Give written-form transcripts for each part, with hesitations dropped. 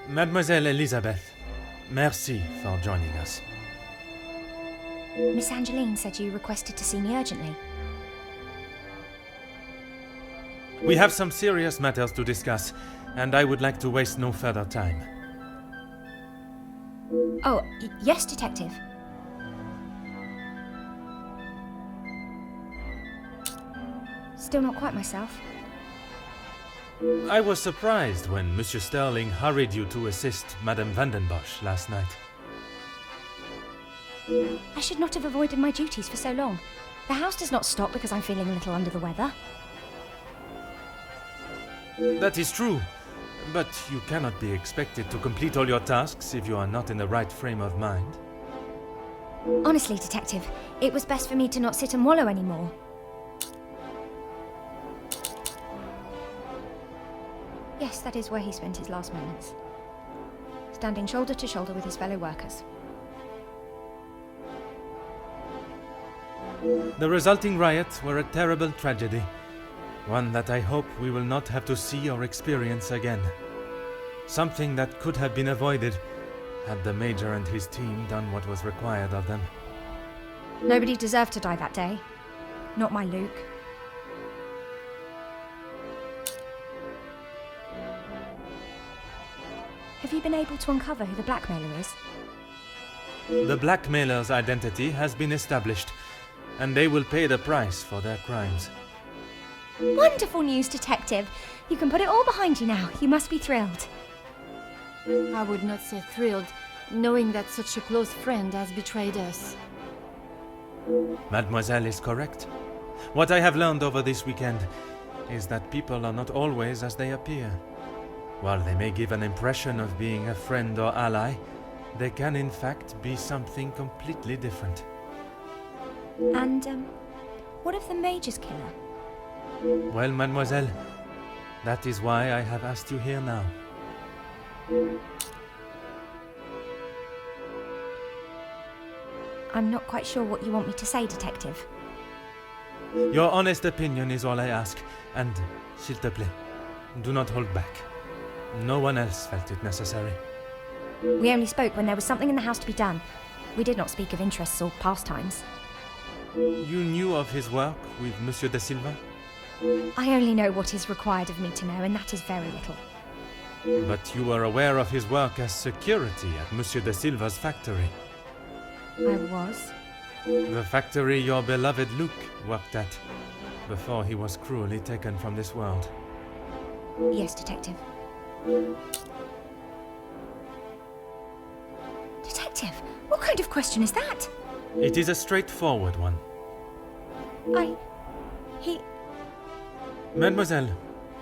Mademoiselle Elizabeth, merci for joining us. Miss Angeline said you requested to see me urgently. We have some serious matters to discuss, and I would like to waste no further time. Oh, yes, Detective. Still not quite myself. I was surprised when Monsieur Sterling hurried you to assist Madame Vandenbosch last night. I should not have avoided my duties for so long. The house does not stop because I'm feeling a little under the weather. That is true, but you cannot be expected to complete all your tasks if you are not in the right frame of mind. Honestly, Detective, it was best for me to not sit and wallow anymore. Yes, that is where he spent his last moments. Standing shoulder to shoulder with his fellow workers. The resulting riots were a terrible tragedy. One that I hope we will not have to see or experience again. Something that could have been avoided had the Major and his team done what was required of them. Nobody deserved to die that day. Not my Luke. Have you been able to uncover who the blackmailer is? The blackmailer's identity has been established, and they will pay the price for their crimes. Wonderful news, Detective. You can put it all behind you now. You must be thrilled. I would not say thrilled, knowing that such a close friend has betrayed us. Mademoiselle is correct. What I have learned over this weekend is that people are not always as they appear. While they may give an impression of being a friend or ally, they can in fact be something completely different. And, what of the Major's killer? Well, mademoiselle, that is why I have asked you here now. I'm not quite sure what you want me to say, Detective. Your honest opinion is all I ask, and, s'il te plaît, do not hold back. No one else felt it necessary. We only spoke when there was something in the house to be done. We did not speak of interests or pastimes. You knew of his work with Monsieur de Silva? I only know what is required of me to know, and that is very little. But you were aware of his work as security at Monsieur de Silva's factory. I was. The factory your beloved Luke worked at, before he was cruelly taken from this world. Yes, Detective. Detective, what kind of question is that? It is a straightforward one. Mademoiselle,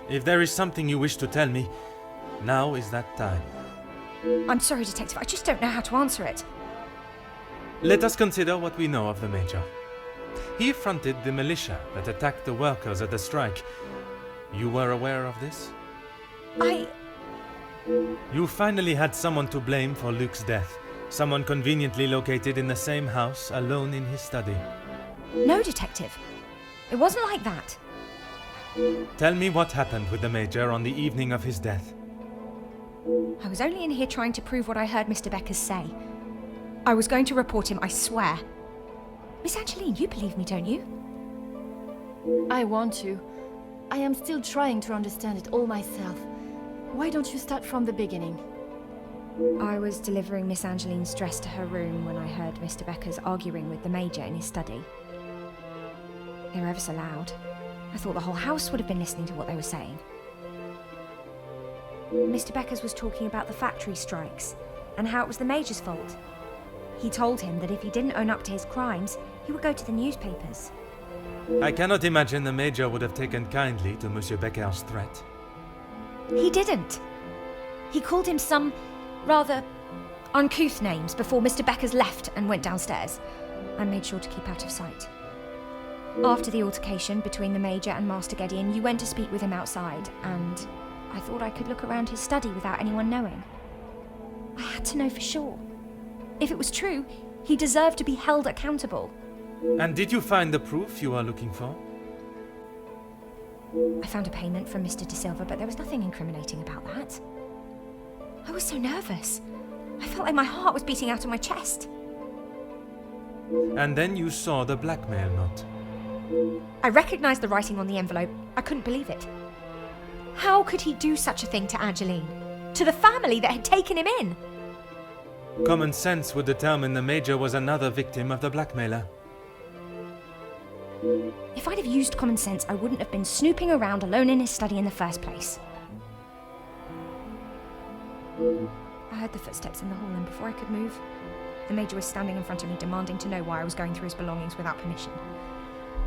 if there is something you wish to tell me, now is that time. I'm sorry, Detective, I just don't know how to answer it. Let us consider what we know of the Major. He fronted the militia that attacked the workers at the strike. You were aware of this? You finally had someone to blame for Luke's death. Someone conveniently located in the same house, alone in his study. No, Detective. It wasn't like that. Tell me what happened with the Major on the evening of his death. I was only in here trying to prove what I heard Mr. Beckers say. I was going to report him, I swear. Miss Angeline, you believe me, don't you? I want to. I am still trying to understand it all myself. Why don't you start from the beginning? I was delivering Miss Angeline's dress to her room when I heard Mr. Beckers arguing with the Major in his study. They were ever so loud. I thought the whole house would have been listening to what they were saying. Mr. Beckers was talking about the factory strikes and how it was the Major's fault. He told him that if he didn't own up to his crimes, he would go to the newspapers. I cannot imagine the Major would have taken kindly to Monsieur Becker's threat. He didn't. He called him some rather uncouth names before Mr. Beckers left and went downstairs. I made sure to keep out of sight. After the altercation between the Major and Master Gideon, you went to speak with him outside, and I thought I could look around his study without anyone knowing. I had to know for sure. If it was true, he deserved to be held accountable. And did you find the proof you are looking for? I found a payment from Mr. De Silva, but there was nothing incriminating about that. I was so nervous. I felt like my heart was beating out of my chest. And then you saw the blackmail note. I recognised the writing on the envelope. I couldn't believe it. How could he do such a thing to Angeline? To the family that had taken him in? Common sense would determine the Major was another victim of the blackmailer. If I'd have used common sense, I wouldn't have been snooping around alone in his study in the first place. I heard the footsteps in the hall, and before I could move, the Major was standing in front of me, demanding to know why I was going through his belongings without permission.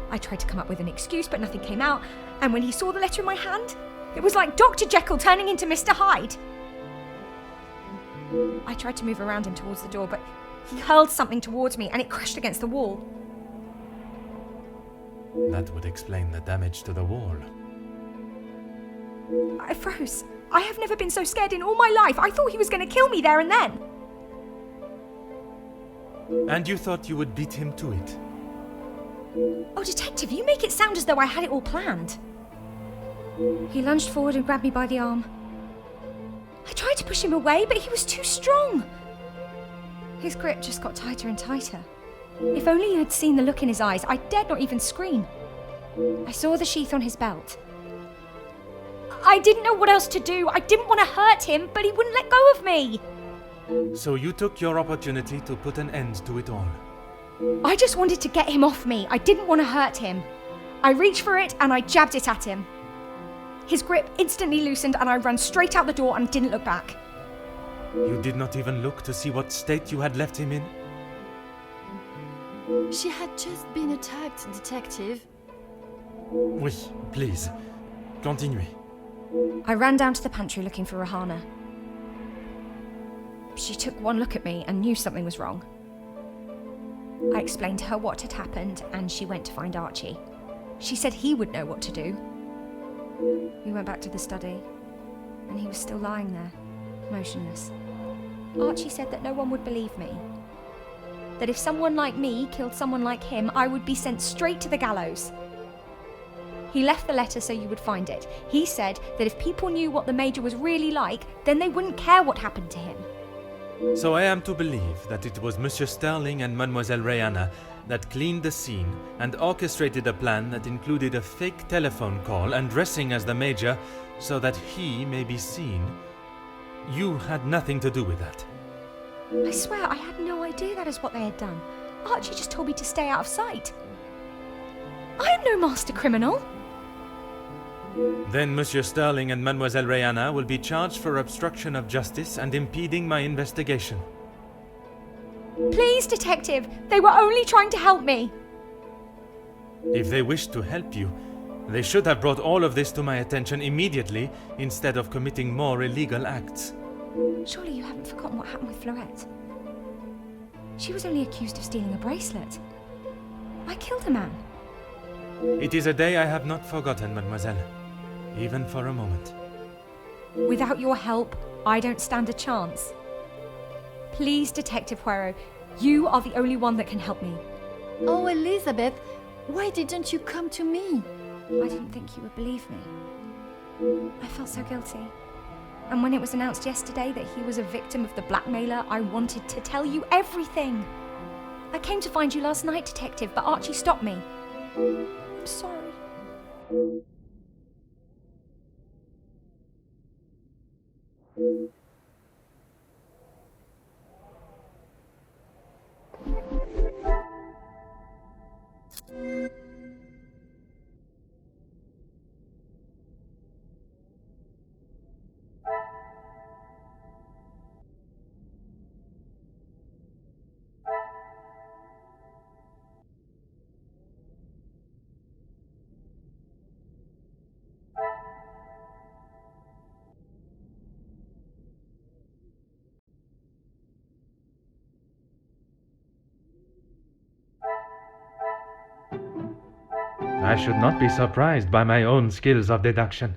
I tried to come up with an excuse, but nothing came out, and when he saw the letter in my hand, it was like Dr. Jekyll turning into Mr. Hyde. I tried to move around him towards the door, but he hurled something towards me, and it crashed against the wall. That would explain the damage to the wall. I froze. I have never been so scared in all my life. I thought he was going to kill me there and then. And you thought you would beat him to it? Oh, Detective, you make it sound as though I had it all planned. He lunged forward and grabbed me by the arm. I tried to push him away, but he was too strong. His grip just got tighter and tighter. If only you had seen the look in his eyes, I dared not even scream. I saw the sheath on his belt. I didn't know what else to do. I didn't want to hurt him, but he wouldn't let go of me. So you took your opportunity to put an end to it all. I just wanted to get him off me. I didn't want to hurt him. I reached for it and I jabbed it at him. His grip instantly loosened and I ran straight out the door and didn't look back. You did not even look to see what state you had left him in? She had just been attacked, Detective. Oui, please. Continuez. I ran down to the pantry looking for Rahana. She took one look at me and knew something was wrong. I explained to her what had happened and she went to find Archie. She said he would know what to do. We went back to the study and he was still lying there, motionless. Archie said that no one would believe me. That if someone like me killed someone like him, I would be sent straight to the gallows. He left the letter so you would find it. He said that if people knew what the Major was really like, then they wouldn't care what happened to him. So I am to believe that it was Monsieur Sterling and Mademoiselle Rihanna that cleaned the scene and orchestrated a plan that included a fake telephone call and dressing as the Major so that he may be seen. You had nothing to do with that. I swear I had no idea that is what they had done. Archie just told me to stay out of sight. I am no master criminal. Then Monsieur Sterling and Mademoiselle Rihanna will be charged for obstruction of justice and impeding my investigation. Please, Detective, they were only trying to help me. If they wished to help you, they should have brought all of this to my attention immediately instead of committing more illegal acts. Surely you haven't forgotten what happened with Florette. She was only accused of stealing a bracelet. I killed a man. It is a day I have not forgotten, mademoiselle, even for a moment. Without your help, I don't stand a chance. Please, Detective Poirot, you are the only one that can help me. Oh, Elizabeth, why didn't you come to me? I didn't think you would believe me. I felt so guilty. And when it was announced yesterday that he was a victim of the blackmailer, I wanted to tell you everything. I came to find you last night, Detective, but Archie stopped me. I'm sorry. I should not be surprised by my own skills of deduction.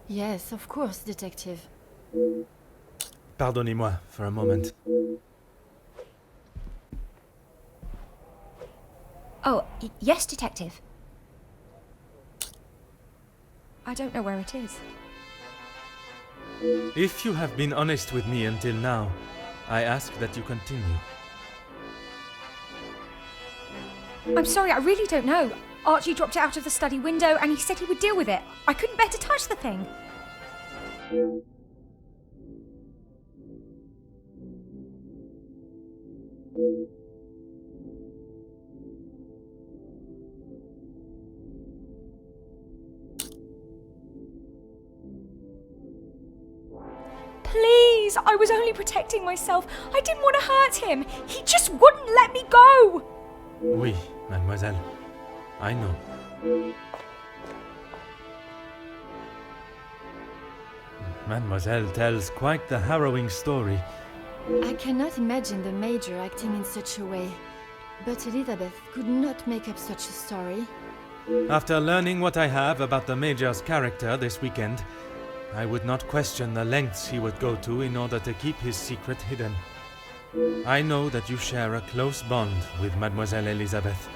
Yes, of course, detective. Pardonnez-moi for a moment. Oh, yes, detective. I don't know where it is. If you have been honest with me until now, I ask that you continue. I'm sorry, I really don't know. Archie dropped it out of the study window and he said he would deal with it. I couldn't bear to touch the thing. Please, I was only protecting myself. I didn't want to hurt him. He just wouldn't let me go. Oui, mademoiselle. I know. Mademoiselle tells quite the harrowing story. I cannot imagine the Major acting in such a way. But Elizabeth could not make up such a story. After learning what I have about the Major's character this weekend, I would not question the lengths he would go to in order to keep his secret hidden. I know that you share a close bond with Mademoiselle Elizabeth,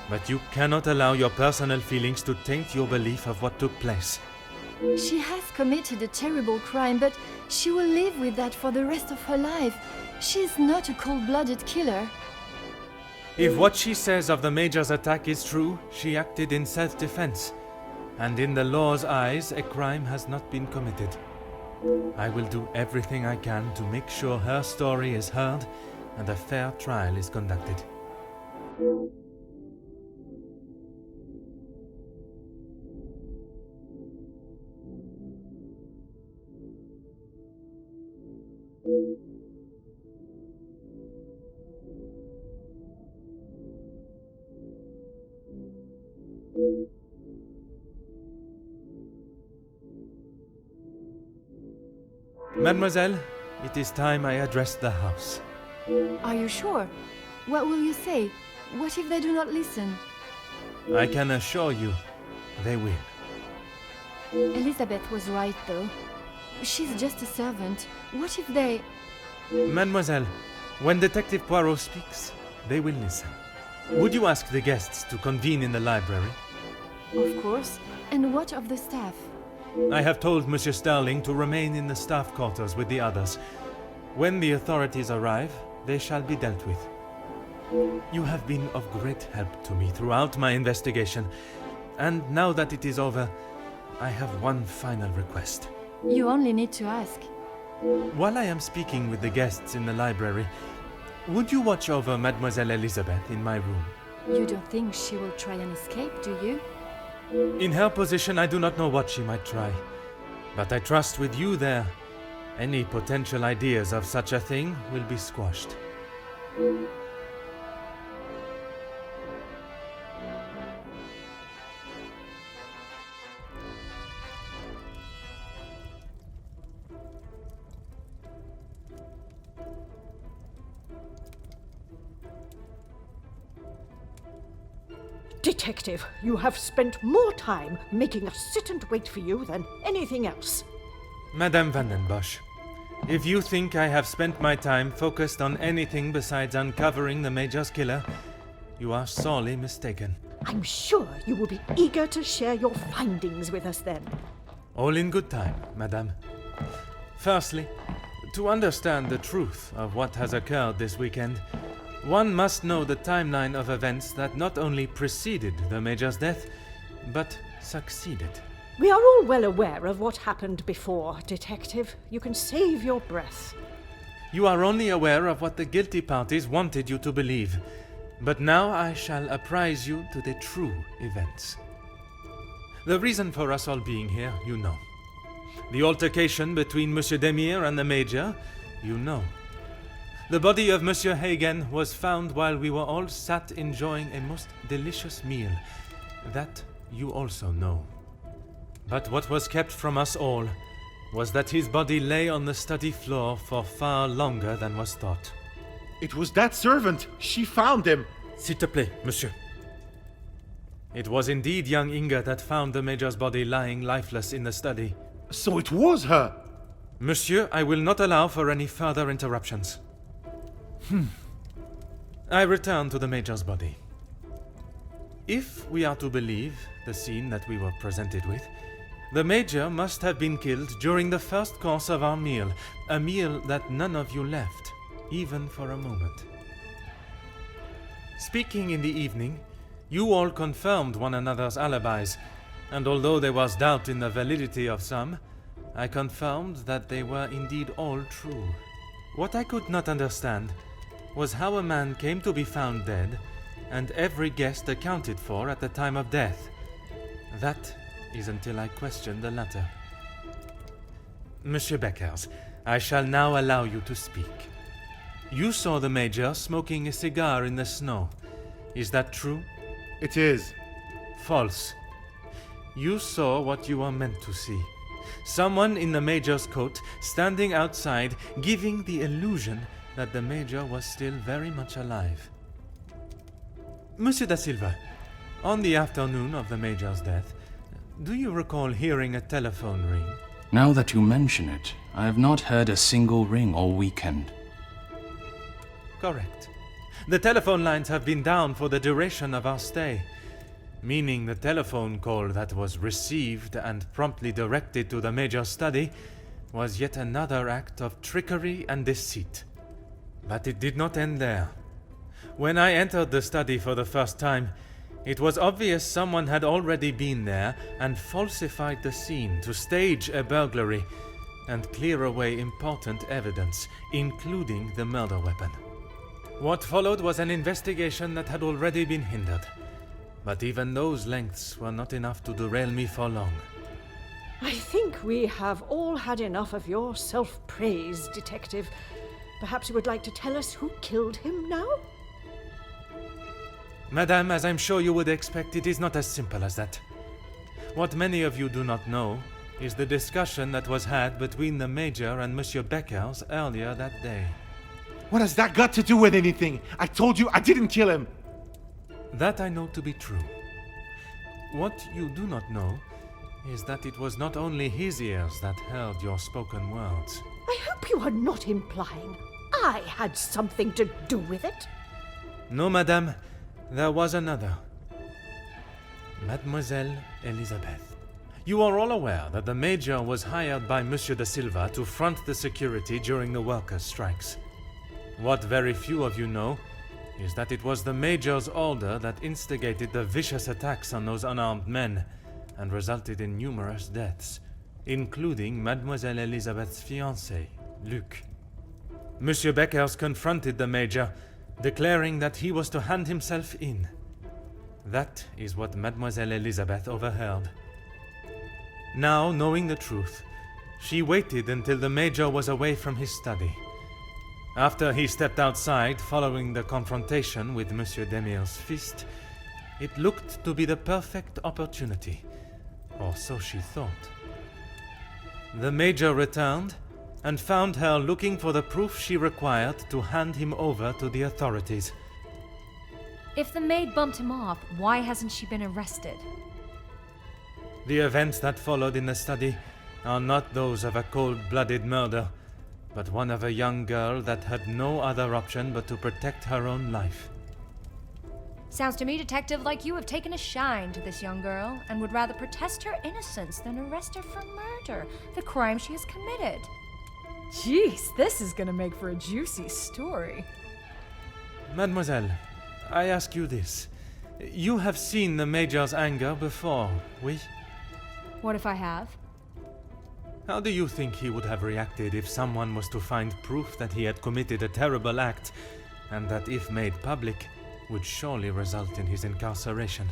but you cannot allow your personal feelings to taint your belief of what took place. She has committed a terrible crime, but she will live with that for the rest of her life. She is not a cold-blooded killer. If what she says of the Major's attack is true, she acted in self-defense, and in the law's eyes, a crime has not been committed. I will do everything I can to make sure her story is heard and a fair trial is conducted. Mademoiselle, it is time I address the house. Are you sure? What will you say? What if they do not listen? I can assure you, they will. Elizabeth was right, though. She's just a servant. What if they... Mademoiselle, when Detective Poirot speaks, they will listen. Would you ask the guests to convene in the library? Of course. And what of the staff? I have told Monsieur Sterling to remain in the staff quarters with the others. When the authorities arrive, they shall be dealt with. You have been of great help to me throughout my investigation, and now that it is over, I have one final request. You only need to ask. While I am speaking with the guests in the library, would you watch over Mademoiselle Elizabeth in my room? You don't think she will try and escape, do you? In her position, I do not know what she might try. But I trust with you there, any potential ideas of such a thing will be squashed. Detective, you have spent more time making us sit and wait for you than anything else. Madame Van den Bosch, if you think I have spent my time focused on anything besides uncovering the Major's killer, you are sorely mistaken. I'm sure you will be eager to share your findings with us then. All in good time, Madame. Firstly, to understand the truth of what has occurred this weekend, one must know the timeline of events that not only preceded the Major's death, but succeeded. We are all well aware of what happened before, Detective. You can save your breath. You are only aware of what the guilty parties wanted you to believe, but now I shall apprise you to the true events. The reason for us all being here, you know. The altercation between Monsieur Demire and the Major, you know. The body of Monsieur Hagen was found while we were all sat enjoying a most delicious meal. That you also know. But what was kept from us all was that his body lay on the study floor for far longer than was thought. It was that servant. She found him. S'il te plaît, monsieur. It was indeed young Inga that found the Major's body lying lifeless in the study. So it was her. Monsieur, I will not allow for any further interruptions. I return to the Major's body. If we are to believe the scene that we were presented with, the Major must have been killed during the first course of our meal, a meal that none of you left, even for a moment. Speaking in the evening, you all confirmed one another's alibis, and although there was doubt in the validity of some, I confirmed that they were indeed all true. What I could not understand was how a man came to be found dead, and every guest accounted for at the time of death. That is until I questioned the latter. Monsieur Beckers, I shall now allow you to speak. You saw the Major smoking a cigar in the snow. Is that true? It is. False. You saw what you were meant to see. Someone in the Major's coat standing outside, giving the illusion that the Major was still very much alive. Monsieur da Silva, on the afternoon of the Major's death, do you recall hearing a telephone ring? Now that you mention it, I have not heard a single ring all weekend. Correct. The telephone lines have been down for the duration of our stay, meaning the telephone call that was received and promptly directed to the Major's study was yet another act of trickery and deceit. But it did not end there. When I entered the study for the first time, it was obvious someone had already been there and falsified the scene to stage a burglary and clear away important evidence, including the murder weapon. What followed was an investigation that had already been hindered. But even those lengths were not enough to derail me for long. I think we have all had enough of your self-praise, Detective. Perhaps you would like to tell us who killed him now? Madame, as I'm sure you would expect, it is not as simple as that. What many of you do not know is the discussion that was had between the Major and Monsieur Beckers earlier that day. What has that got to do with anything? I told you I didn't kill him. That I know to be true. What you do not know is that it was not only his ears that heard your spoken words. I hope you are not implying I had something to do with it. No, madame, there was another. Mademoiselle Elizabeth. You are all aware that the Major was hired by Monsieur da Silva to front the security during the workers' strikes. What very few of you know is that it was the Major's order that instigated the vicious attacks on those unarmed men and resulted in numerous deaths, including Mademoiselle Elizabeth's fiancé, Luc. Monsieur Beckers confronted the Major, declaring that he was to hand himself in. That is what Mademoiselle Elizabeth overheard. Now, knowing the truth, she waited until the Major was away from his study. After he stepped outside following the confrontation with Monsieur Demir's fist, it looked to be the perfect opportunity, or so she thought. The Major returned and found her looking for the proof she required to hand him over to the authorities. If the maid bumped him off, why hasn't she been arrested? The events that followed in the study are not those of a cold-blooded murder, but one of a young girl that had no other option but to protect her own life. Sounds to me, Detective, like you have taken a shine to this young girl and would rather protest her innocence than arrest her for murder, the crime she has committed. Jeez, this is gonna make for a juicy story. Mademoiselle, I ask you this. You have seen the Major's anger before, oui? What if I have? How do you think he would have reacted if someone was to find proof that he had committed a terrible act, and that if made public, would surely result in his incarceration?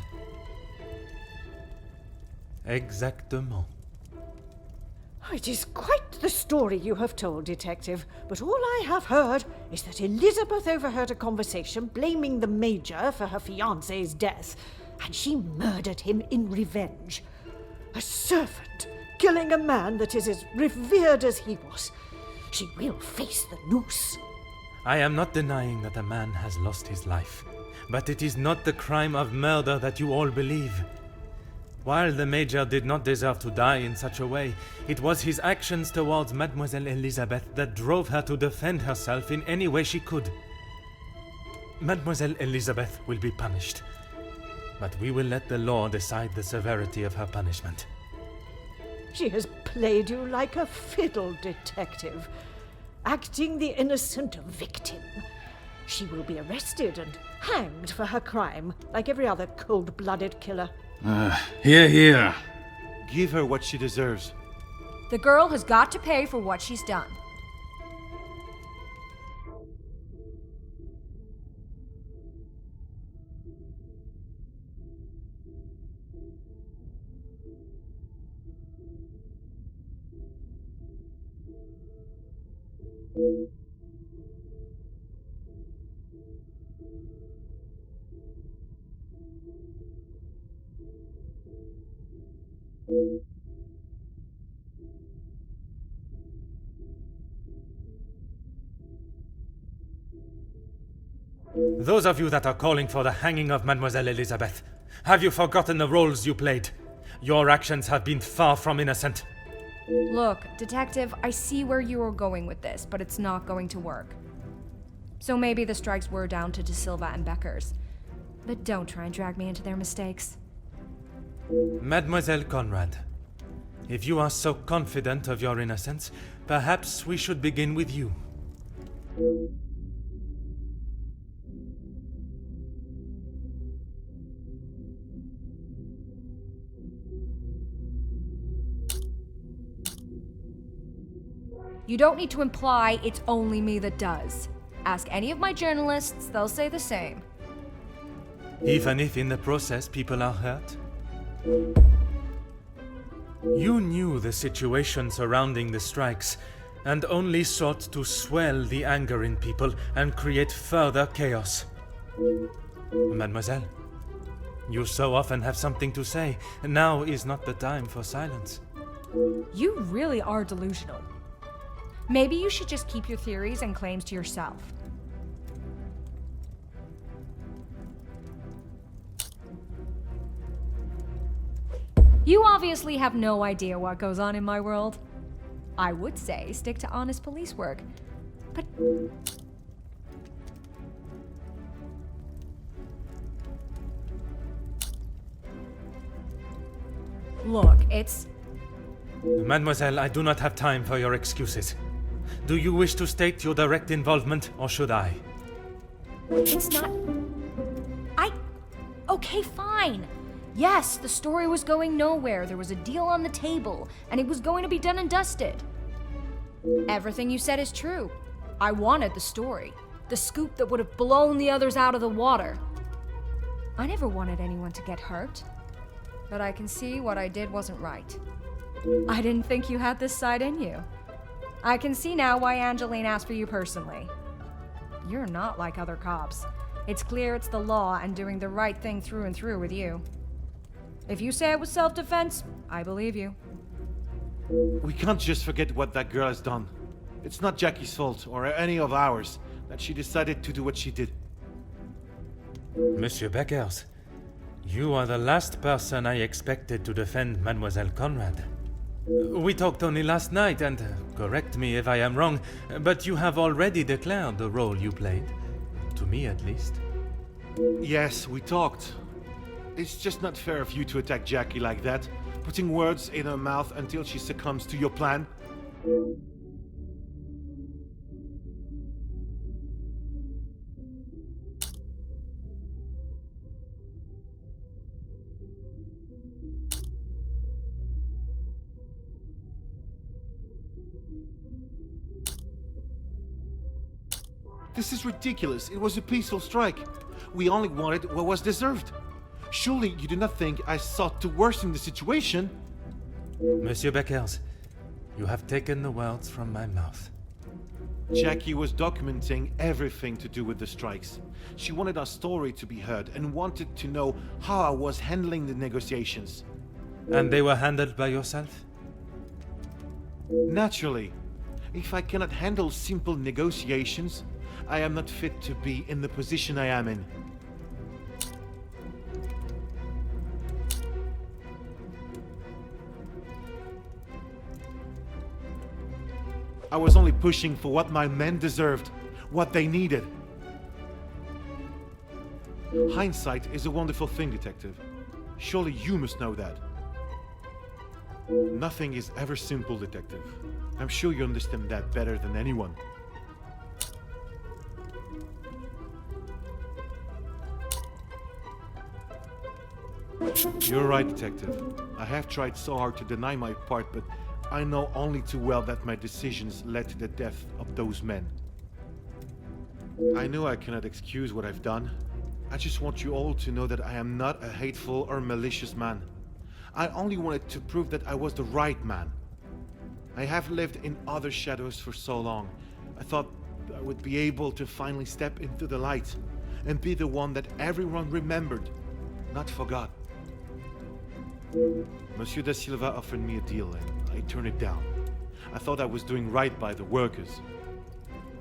Exactement. It is quite the story you have told, Detective, but all I have heard is that Elizabeth overheard a conversation blaming the Major for her fiancé's death, and she murdered him in revenge. A servant killing a man that is as revered as he was. She will face the noose. I am not denying that a man has lost his life, but it is not the crime of murder that you all believe. While the Major did not deserve to die in such a way, it was his actions towards Mademoiselle Elizabeth that drove her to defend herself in any way she could. Mademoiselle Elizabeth will be punished, but we will let the law decide the severity of her punishment. She has played you like a fiddle, Detective, acting the innocent victim. She will be arrested and hanged for her crime, like every other cold-blooded killer. Here. Give her what she deserves. The girl has got to pay for what she's done. Those of you that are calling for the hanging of Mademoiselle Elizabeth, have you forgotten the roles you played? Your actions have been far from innocent. Look, Detective, I see where you are going with this, but it's not going to work. So maybe the strikes were down to De Silva and Becker's. But don't try and drag me into their mistakes. Mademoiselle Conrad, if you are so confident of your innocence, perhaps we should begin with you. You don't need to imply it's only me that does. Ask any of my journalists, they'll say the same. Even if in the process people are hurt? You knew the situation surrounding the strikes, and only sought to swell the anger in people and create further chaos. Mademoiselle, you so often have something to say. Now is not the time for silence. You really are delusional. Maybe you should just keep your theories and claims to yourself. You obviously have no idea what goes on in my world. I would say stick to honest police work, but... Look, it's... Mademoiselle, I do not have time for your excuses. Do you wish to state your direct involvement, or should I? It's not... Okay, fine. Yes, the story was going nowhere. There was a deal on the table, and it was going to be done and dusted. Everything you said is true. I wanted the story. The scoop that would have blown the others out of the water. I never wanted anyone to get hurt. But I can see what I did wasn't right. I didn't think you had this side in you. I can see now why Angeline asked for you personally. You're not like other cops. It's clear it's the law and doing the right thing through and through with you. If you say it was self-defense, I believe you. We can't just forget what that girl has done. It's not Jackie's fault, or any of ours, that she decided to do what she did. Monsieur Beckers, you are the last person I expected to defend Mademoiselle Conrad. We talked only last night, and correct me if I am wrong, but you have already declared the role you played. To me, at least. Yes, we talked. It's just not fair of you to attack Jackie like that, putting words in her mouth until she succumbs to your plan. This is ridiculous. It was a peaceful strike. We only wanted what was deserved. Surely you do not think I sought to worsen the situation? Monsieur Beckers, you have taken the words from my mouth. Jackie was documenting everything to do with the strikes. She wanted our story to be heard and wanted to know how I was handling the negotiations. And they were handled by yourself? Naturally. If I cannot handle simple negotiations, I am not fit to be in the position I am in. I was only pushing for what my men deserved, what they needed. Hindsight is a wonderful thing, Detective. Surely you must know that. Nothing is ever simple, Detective. I'm sure you understand that better than anyone. You're right, Detective. I have tried so hard to deny my part, but I know only too well that my decisions led to the death of those men. I know I cannot excuse what I've done. I just want you all to know that I am not a hateful or malicious man. I only wanted to prove that I was the right man. I have lived in other shadows for so long. I thought I would be able to finally step into the light and be the one that everyone remembered, not forgot. Monsieur da Silva offered me a deal and I turned it down. I thought I was doing right by the workers.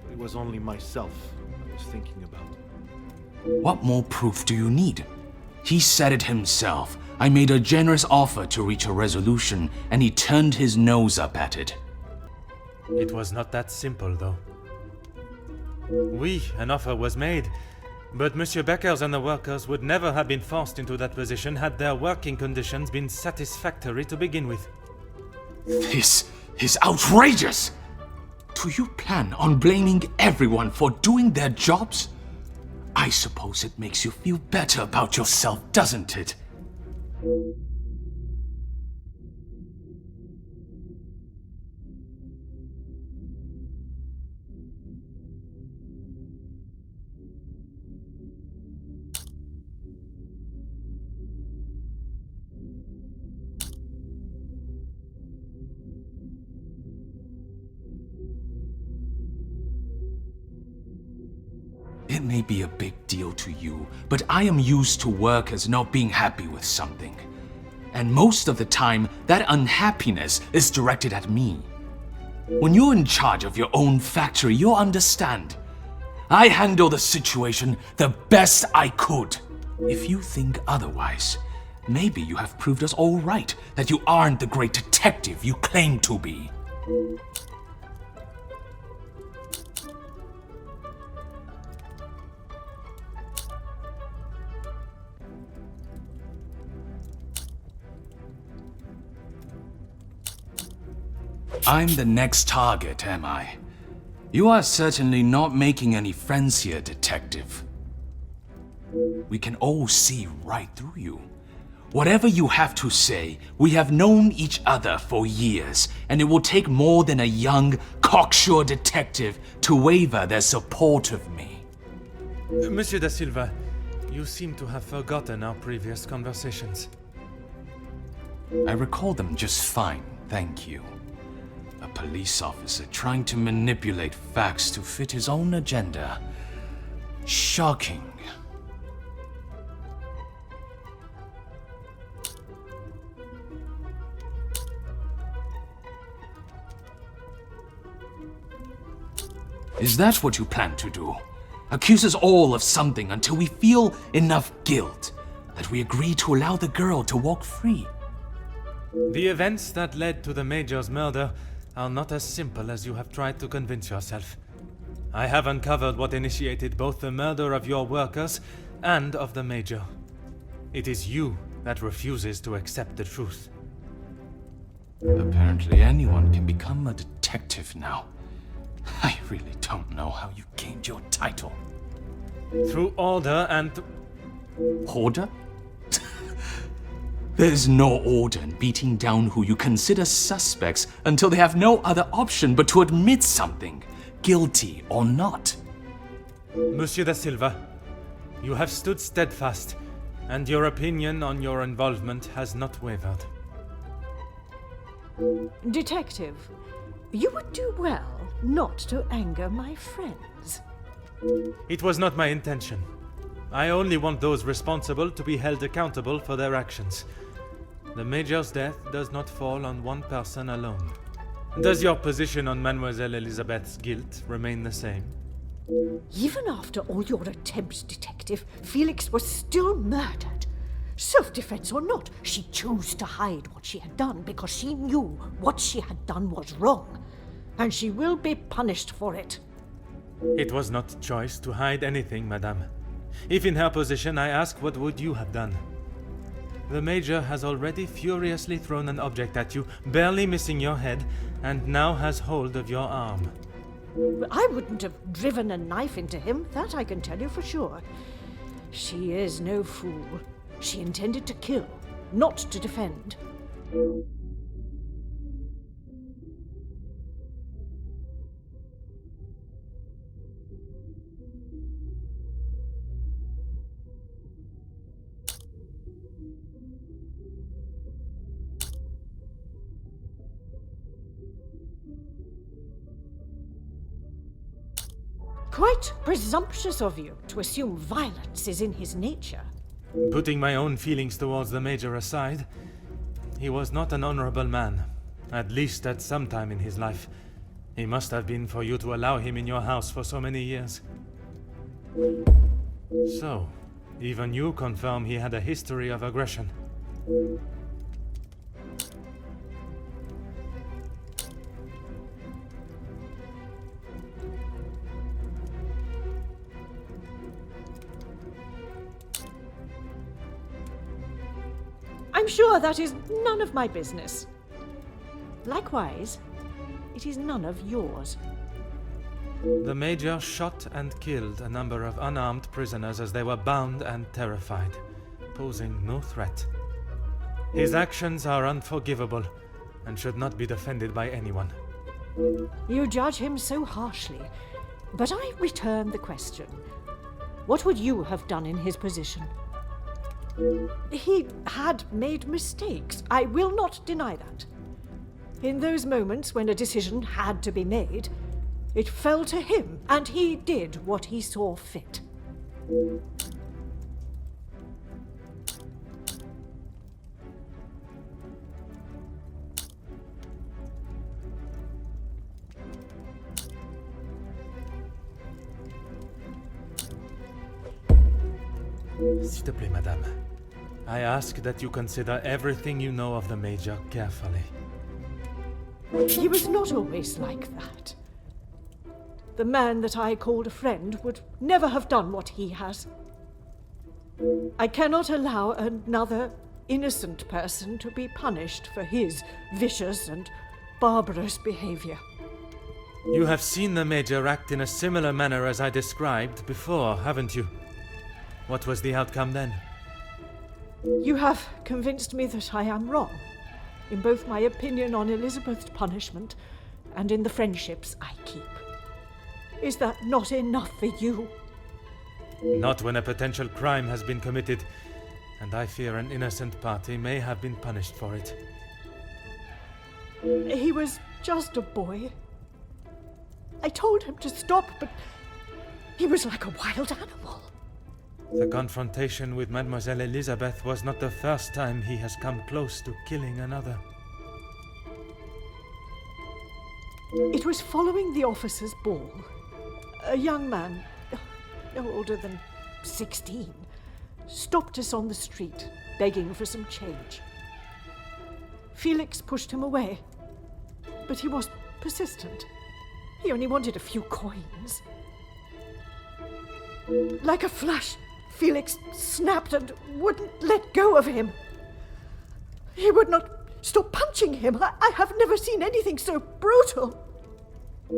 But it was only myself I was thinking about. What more proof do you need? He said it himself. I made a generous offer to reach a resolution, and he turned his nose up at it. It was not that simple, though. Oui, an offer was made, but Monsieur Beckers and the workers would never have been forced into that position had their working conditions been satisfactory to begin with. This is outrageous! Do you plan on blaming everyone for doing their jobs? I suppose it makes you feel better about yourself, doesn't it? It may be a big deal to you, but I am used to workers not being happy with something. And most of the time, that unhappiness is directed at me. When you're in charge of your own factory, you'll understand. I handle the situation the best I could. If you think otherwise, maybe you have proved us all right, that you aren't the great detective you claim to be. I'm the next target, am I? You are certainly not making any friends here, Detective. We can all see right through you. Whatever you have to say, we have known each other for years, and it will take more than a young, cocksure detective to waver their support of me. Monsieur da Silva, you seem to have forgotten our previous conversations. I recall them just fine, thank you. A police officer trying to manipulate facts to fit his own agenda. Shocking. Is that what you plan to do? Accuse us all of something until we feel enough guilt that we agree to allow the girl to walk free? The events that led to the Major's murder are not as simple as you have tried to convince yourself. I have uncovered what initiated both the murder of your workers and of the Major. It is you that refuses to accept the truth. Apparently anyone can become a detective now. I really don't know how you gained your title. Through order and... Order? There's no order in beating down who you consider suspects until they have no other option but to admit something, guilty or not. Monsieur da Silva, you have stood steadfast, and your opinion on your involvement has not wavered. Detective, you would do well not to anger my friends. It was not my intention. I only want those responsible to be held accountable for their actions. The Major's death does not fall on one person alone. Does your position on Mademoiselle Elizabeth's guilt remain the same? Even after all your attempts, Detective, Felix was still murdered. Self-defense or not, she chose to hide what she had done because she knew what she had done was wrong. And she will be punished for it. It was not choice to hide anything, madame. If in her position, I ask, what would you have done? The Major has already furiously thrown an object at you, barely missing your head, and now has hold of your arm. I wouldn't have driven a knife into him, that I can tell you for sure. She is no fool. She intended to kill, not to defend. Quite presumptuous of you to assume violence is in his nature. Putting my own feelings towards the Major aside, he was not an honorable man, at least at some time in his life. He must have been for you to allow him in your house for so many years. So, even you confirm he had a history of aggression. I'm sure that is none of my business. Likewise, it is none of yours. The Major shot and killed a number of unarmed prisoners as they were bound and terrified, posing no threat. His actions are unforgivable and should not be defended by anyone. You judge him so harshly, but I return the question. What would you have done in his position? He had made mistakes. I will not deny that. In those moments when a decision had to be made, it fell to him, and he did what he saw fit. S'il te plaît, madame. I ask that you consider everything you know of the Major carefully. He was not always like that. The man that I called a friend would never have done what he has. I cannot allow another innocent person to be punished for his vicious and barbarous behavior. You have seen the Major act in a similar manner as I described before, haven't you? What was the outcome then? You have convinced me that I am wrong, in both my opinion on Elizabeth's punishment and in the friendships I keep. Is that not enough for you? Not when a potential crime has been committed, and I fear an innocent party may have been punished for it. He was just a boy. I told him to stop, but he was like a wild animal. The confrontation with Mademoiselle Elizabeth was not the first time he has come close to killing another. It was following the officers' ball. A young man, no older than 16, stopped us on the street, begging for some change. Felix pushed him away, but he was persistent. He only wanted a few coins. Like a flash, Felix snapped and wouldn't let go of him. He would not stop punching him. I have never seen anything so brutal.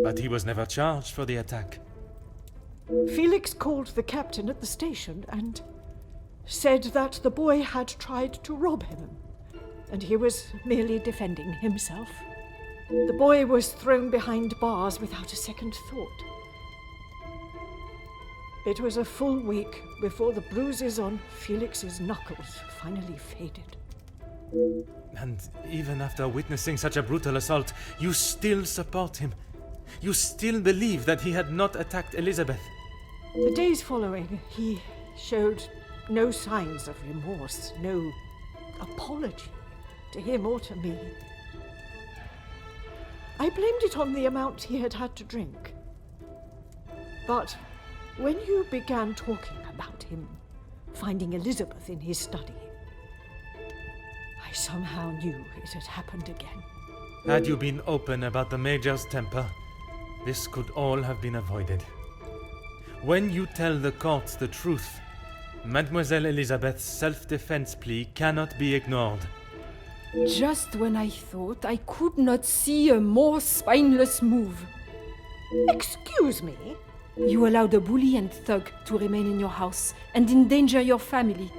But he was never charged for the attack. Felix called the captain at the station and said that the boy had tried to rob him, and he was merely defending himself. The boy was thrown behind bars without a second thought. It was a full week before the bruises on Felix's knuckles finally faded. And even after witnessing such a brutal assault, you still support him. You still believe that he had not attacked Elizabeth. The days following, he showed no signs of remorse, no apology to him or to me. I blamed it on the amount he had had to drink. But when you began talking about him finding Elizabeth in his study, I somehow knew it had happened again. Had you been open about the Major's temper, this could all have been avoided. When you tell the court the truth, Mademoiselle Elizabeth's self-defense plea cannot be ignored. Just when I thought I could not see a more spineless move. Excuse me? You allowed a bully and thug to remain in your house and endanger your family.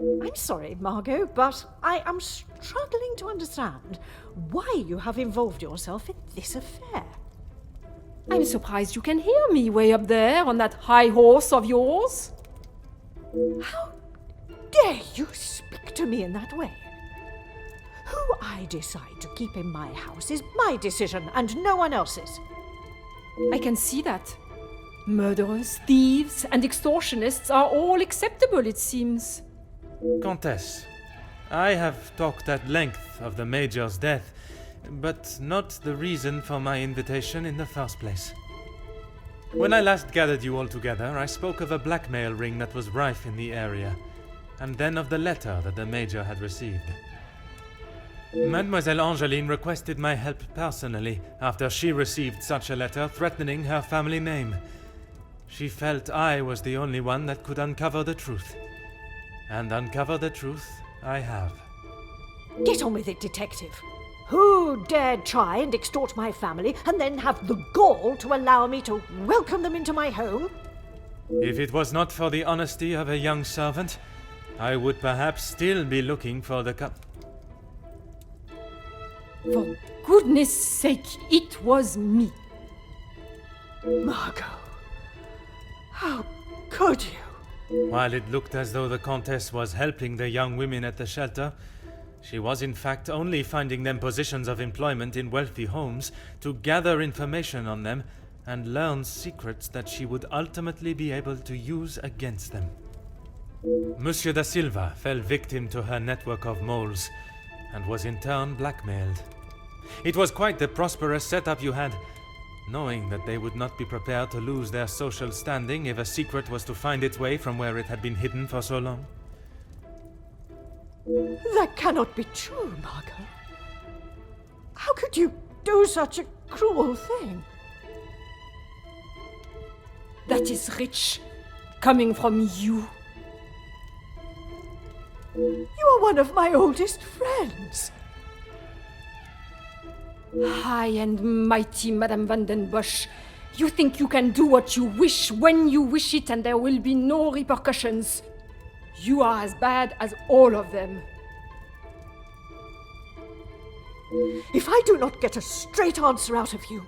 I'm sorry, Margot, but I am struggling to understand why you have involved yourself in this affair. I'm surprised you can hear me way up there on that high horse of yours. How dare you speak to me in that way? Who I decide to keep in my house is my decision and no one else's. I can see that. Murderers, thieves, and extortionists are all acceptable, it seems. Countess, I have talked at length of the Major's death, but not the reason for my invitation in the first place. When I last gathered you all together, I spoke of a blackmail ring that was rife in the area, and then of the letter that the Major had received. Mademoiselle Angeline requested my help personally after she received such a letter threatening her family name. She felt I was the only one that could uncover the truth. And uncover the truth I have. Get on with it, detective. Who dared try and extort my family and then have the gall to allow me to welcome them into my home? If it was not for the honesty of a young servant, I would perhaps still be looking for the For goodness sake, it was me. Margot, how could you? While it looked as though the Countess was helping the young women at the shelter, she was in fact only finding them positions of employment in wealthy homes to gather information on them and learn secrets that she would ultimately be able to use against them. Monsieur da Silva fell victim to her network of moles and was in turn blackmailed. It was quite the prosperous setup you had, knowing that they would not be prepared to lose their social standing if a secret was to find its way from where it had been hidden for so long. That cannot be true, Margot. How could you do such a cruel thing? That is rich, coming from you. You are one of my oldest friends. High and mighty, Madame van den Bosch. You think you can do what you wish when you wish it and there will be no repercussions. You are as bad as all of them. If I do not get a straight answer out of you,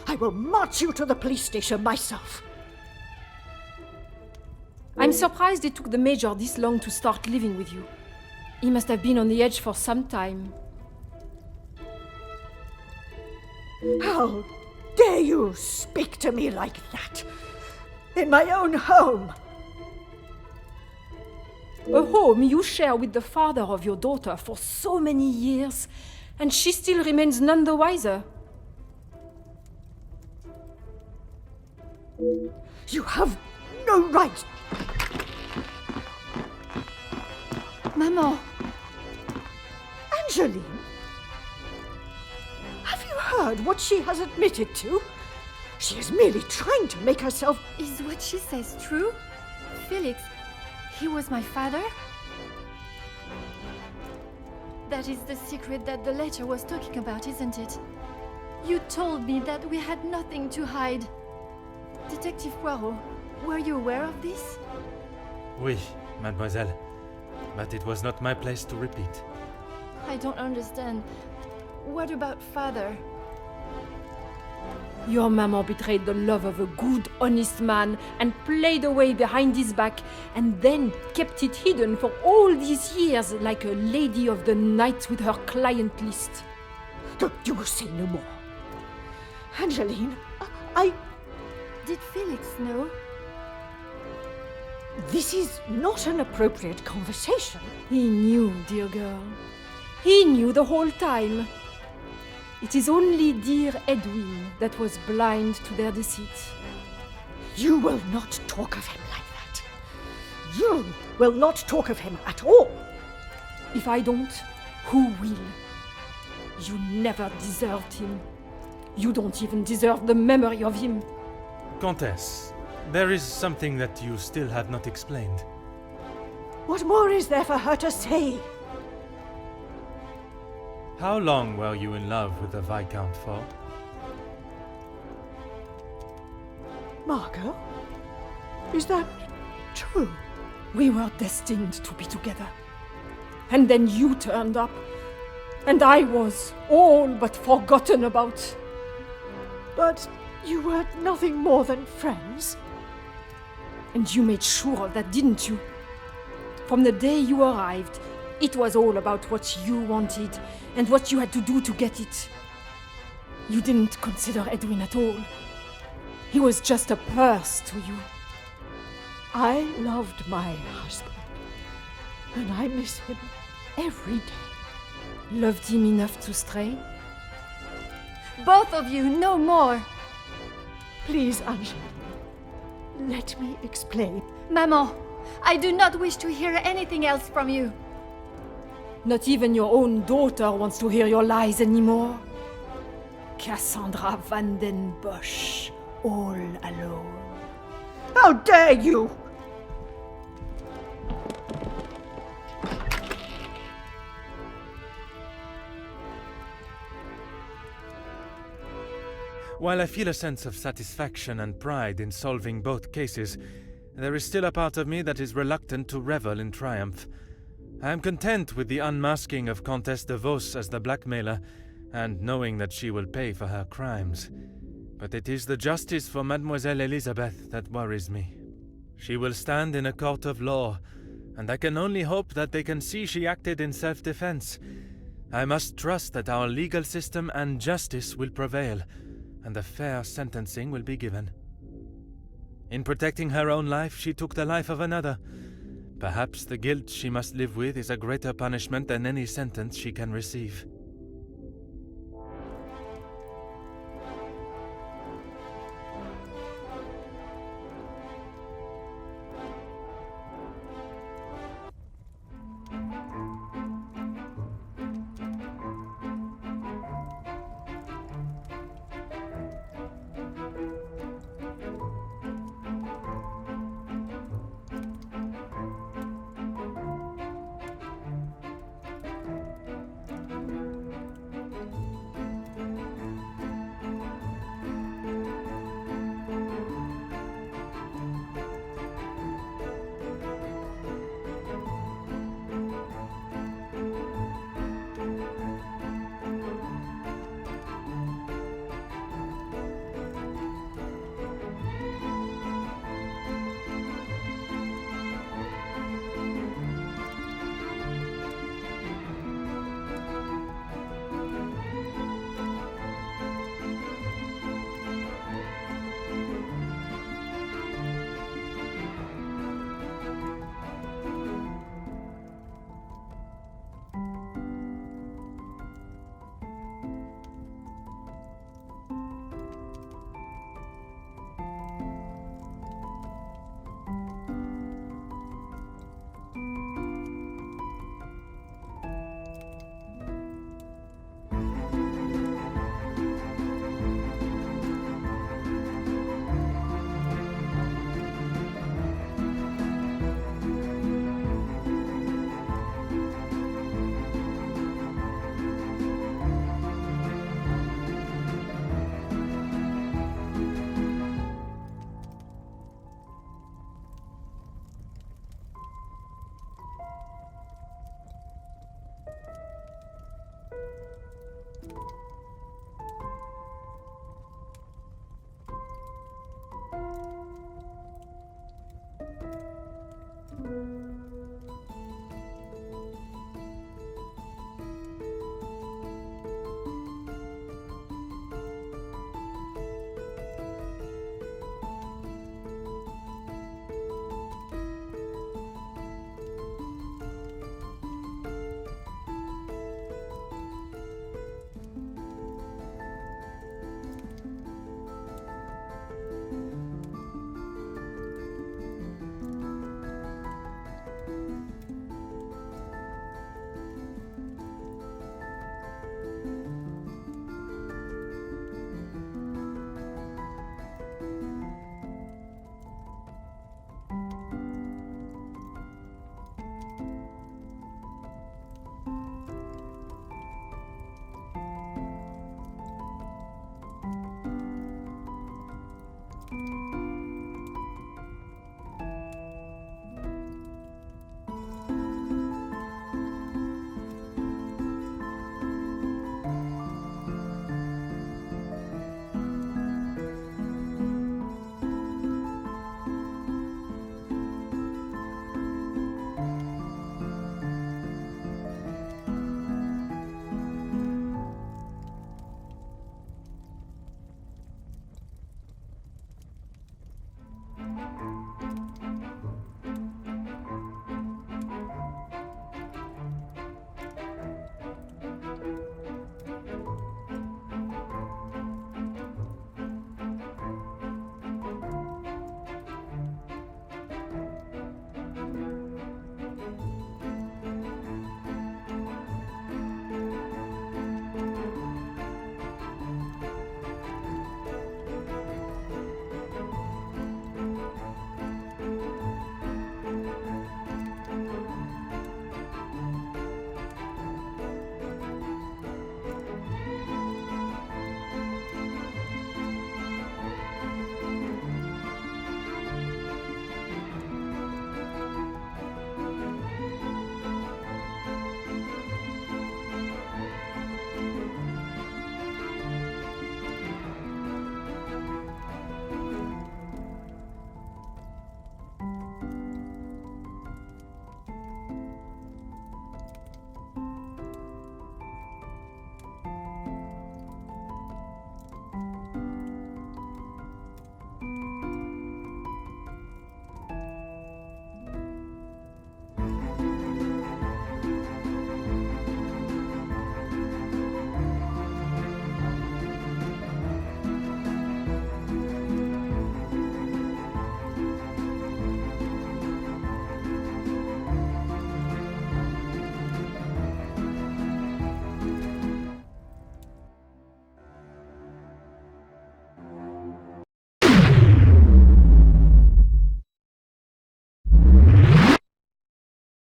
I will march you to the police station myself. I'm surprised it took the Major this long to start living with you. He must have been on the edge for some time. How dare you speak to me like that? In my own home! A home you share with the father of your daughter for so many years, and she still remains none the wiser. You have no right! Maman! Angeline? Have you heard what she has admitted to? She is merely trying to make herself... Is what she says true? Felix, he was my father? That is the secret that the letter was talking about, isn't it? You told me that we had nothing to hide. Detective Poirot, were you aware of this? Oui, mademoiselle. But it was not my place to repeat. I don't understand. What about father? Your maman betrayed the love of a good, honest man and played away behind his back and then kept it hidden for all these years like a lady of the night with her client list. You will say no more. Angeline, I... Did Felix know? This is not an appropriate conversation. He knew, dear girl. He knew the whole time. It is only dear Edwin that was blind to their deceit. You will not talk of him like that. You will not talk of him at all. If I don't, who will? You never deserved him. You don't even deserve the memory of him. Countess, there is something that you still have not explained. What more is there for her to say? How long were you in love with the Viscount for? Margot? Is that true? We were destined to be together. And then you turned up. And I was all but forgotten about. But you were nothing more than friends. And you made sure of that, didn't you? From the day you arrived, it was all about what you wanted and what you had to do to get it. You didn't consider Edwin at all. He was just a purse to you. I loved my husband, and I miss him every day. Loved him enough to stray? Both of you, no more. Please, Angèle, let me explain. Maman, I do not wish to hear anything else from you. Not even your own daughter wants to hear your lies anymore. Cassandra van den Bosch, all alone. How dare you! While I feel a sense of satisfaction and pride in solving both cases, there is still a part of me that is reluctant to revel in triumph. I am content with the unmasking of Comtesse de Vos as the blackmailer, and knowing that she will pay for her crimes. But it is the justice for Mademoiselle Elizabeth that worries me. She will stand in a court of law, and I can only hope that they can see she acted in self-defense. I must trust that our legal system and justice will prevail, and a fair sentencing will be given. In protecting her own life, she took the life of another. Perhaps the guilt she must live with is a greater punishment than any sentence she can receive.